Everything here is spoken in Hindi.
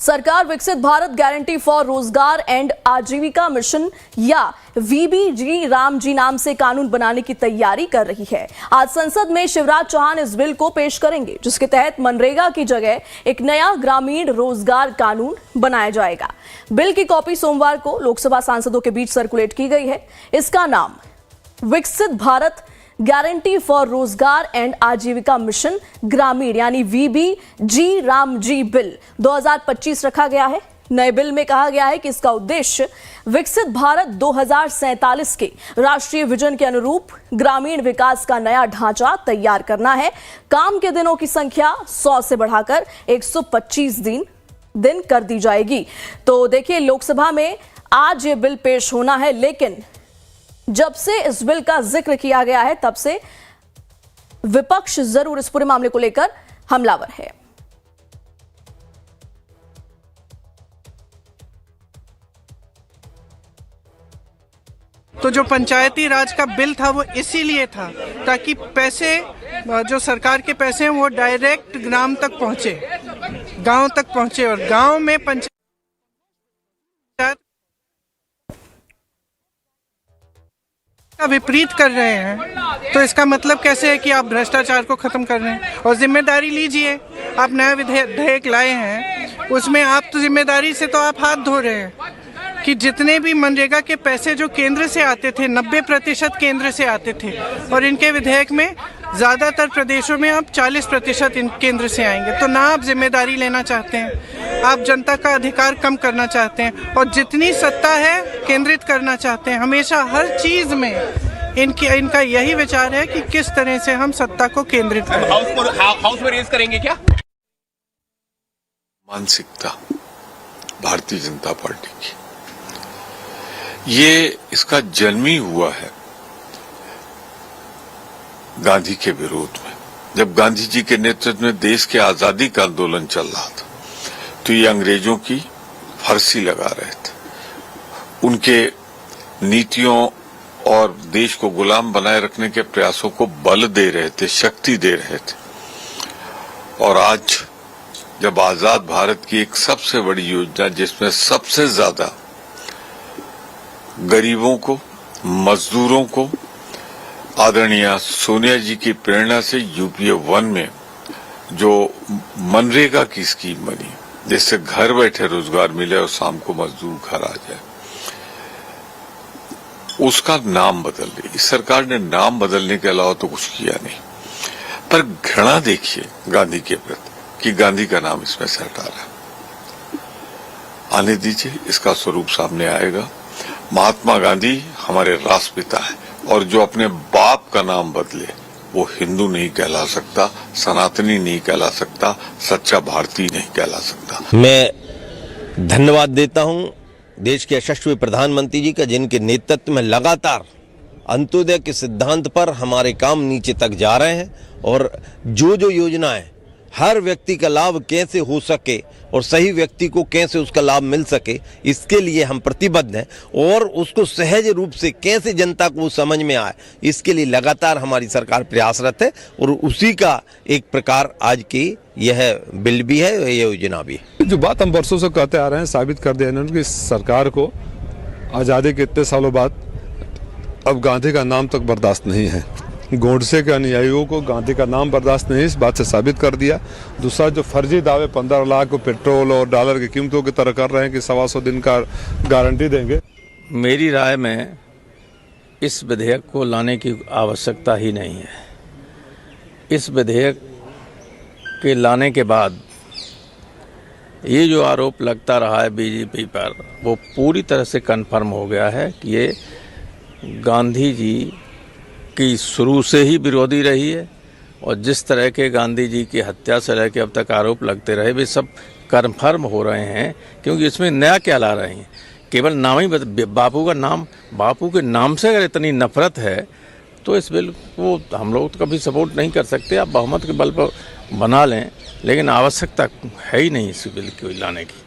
सरकार विकसित भारत गारंटी फॉर रोजगार एंड आजीविका मिशन या वीबीजी रामजी नाम से कानून बनाने की तैयारी कर रही है। आज संसद में शिवराज चौहान इस बिल को पेश करेंगे, जिसके तहत मनरेगा की जगह एक नया ग्रामीण रोजगार कानून बनाया जाएगा। बिल की कॉपी सोमवार को लोकसभा सांसदों के बीच सर्कुलेट की गई है। इसका नाम विकसित भारत गारंटी फॉर रोजगार एंड आजीविका मिशन ग्रामीण यानी वीबीजी रामजी बिल 2025 रखा गया है। नए बिल में कहा गया है कि इसका उद्देश्य विकसित भारत 2047 के राष्ट्रीय विजन के अनुरूप ग्रामीण विकास का नया ढांचा तैयार करना है। काम के दिनों की संख्या 100 से बढ़ाकर 125 दिन कर दी जाएगी। तो देखिए, लोकसभा में आज ये बिल पेश होना है, लेकिन जब से इस बिल का जिक्र किया गया है तब से विपक्ष जरूर इस पूरे मामले को लेकर हमलावर है। तो जो पंचायती राज का बिल था वो इसीलिए था ताकि पैसे, जो सरकार के पैसे हैं वो डायरेक्ट ग्राम तक पहुंचे, गांव तक पहुंचे, और गांव में पंचायत का विपरीत कर रहे हैं। तो इसका मतलब कैसे है कि आप भ्रष्टाचार को खत्म कर रहे हैं। और जिम्मेदारी लीजिए, आप नया विधेयक लाए हैं, उसमें आप तो जिम्मेदारी से तो आप हाथ धो रहे हैं कि जितने भी मनरेगा के पैसे जो केंद्र से आते थे 90% केंद्र से आते थे, और इनके विधेयक में ज़्यादातर प्रदेशों में अब 40% केंद्र से आएंगे। तो ना आप जिम्मेदारी लेना चाहते हैं, आप जनता का अधिकार कम करना चाहते हैं, और जितनी सत्ता है केंद्रित करना चाहते हैं। हमेशा हर चीज़ में इनका यही विचार है कि किस तरह से हम सत्ता को केंद्रित करें। हाउस में रेज करेंगे क्या? मानसिकता भारतीय जनता पार्टी की, ये इसका जन्म ही हुआ है गांधी के विरोध में। जब गांधी जी के नेतृत्व में देश के आजादी का आंदोलन चल रहा था तो ये अंग्रेजों की फांसी लगा रहे थे, उनके नीतियों और देश को गुलाम बनाए रखने के प्रयासों को बल दे रहे थे, शक्ति दे रहे थे। और आज जब आजाद भारत की एक सबसे बड़ी योजना, जिसमें सबसे ज्यादा गरीबों को, मजदूरों को, आदरणीय सोनिया जी की प्रेरणा से यूपीए 1 में जो मनरेगा की स्कीम बनी, जिससे घर बैठे रोजगार मिले और शाम को मजदूर घर आ जाए, उसका नाम बदल दी। इस सरकार ने नाम बदलने के अलावा तो कुछ किया नहीं। पर घृणा देखिए गांधी के प्रति कि गांधी का नाम इसमें से हटा रहा है। आने दीजिए, इसका स्वरूप सामने आएगा। महात्मा गांधी हमारे राष्ट्रपिता है, और जो अपने बाप का नाम बदले वो हिंदू नहीं कहला सकता, सनातनी नहीं कहला सकता, सच्चा भारतीय नहीं कहला सकता। मैं धन्यवाद देता हूं देश के यशस्वी प्रधानमंत्री जी का, जिनके नेतृत्व में लगातार अंत्योदय के सिद्धांत पर हमारे काम नीचे तक जा रहे हैं, और जो योजनाएं हर व्यक्ति का लाभ कैसे हो सके और सही व्यक्ति को कैसे उसका लाभ मिल सके, इसके लिए हम प्रतिबद्ध हैं, और उसको सहज रूप से कैसे जनता को समझ में आए, इसके लिए लगातार हमारी सरकार प्रयासरत है। और उसी का एक प्रकार आज की यह बिल भी है, यह योजना भी है। जो बात हम वर्षों से कहते आ रहे हैं, साबित कर दिया इन्होंने कि सरकार को आज़ादी के इतने सालों बाद अब गांधी का नाम तक बर्दाश्त नहीं है। गोडसे के अनुयायियों को गांधी का नाम बर्दाश्त नहीं, इस बात से साबित कर दिया। दूसरा, जो फर्जी दावे 15 लाख को पेट्रोल और डॉलर की कीमतों की तरह कर रहे हैं कि 125 दिन का गारंटी देंगे। मेरी राय में इस विधेयक को लाने की आवश्यकता ही नहीं है। इस विधेयक के लाने के बाद ये जो आरोप लगता रहा है बीजेपी पर, वो पूरी तरह से कन्फर्म हो गया है कि ये गांधी जी की शुरू से ही विरोधी रही है, और जिस तरह के गांधी जी की हत्या से लेकर अब तक आरोप लगते रहे, वे सब कन्फर्म हो रहे हैं। क्योंकि इसमें नया क्या ला रहे हैं, केवल नाम ही बापू के नाम से अगर इतनी नफरत है तो इस बिल को हम लोग तो कभी सपोर्ट नहीं कर सकते। आप बहुमत के बल पर बना लें, लेकिन आवश्यकता है ही नहीं इस बिल को लाने की।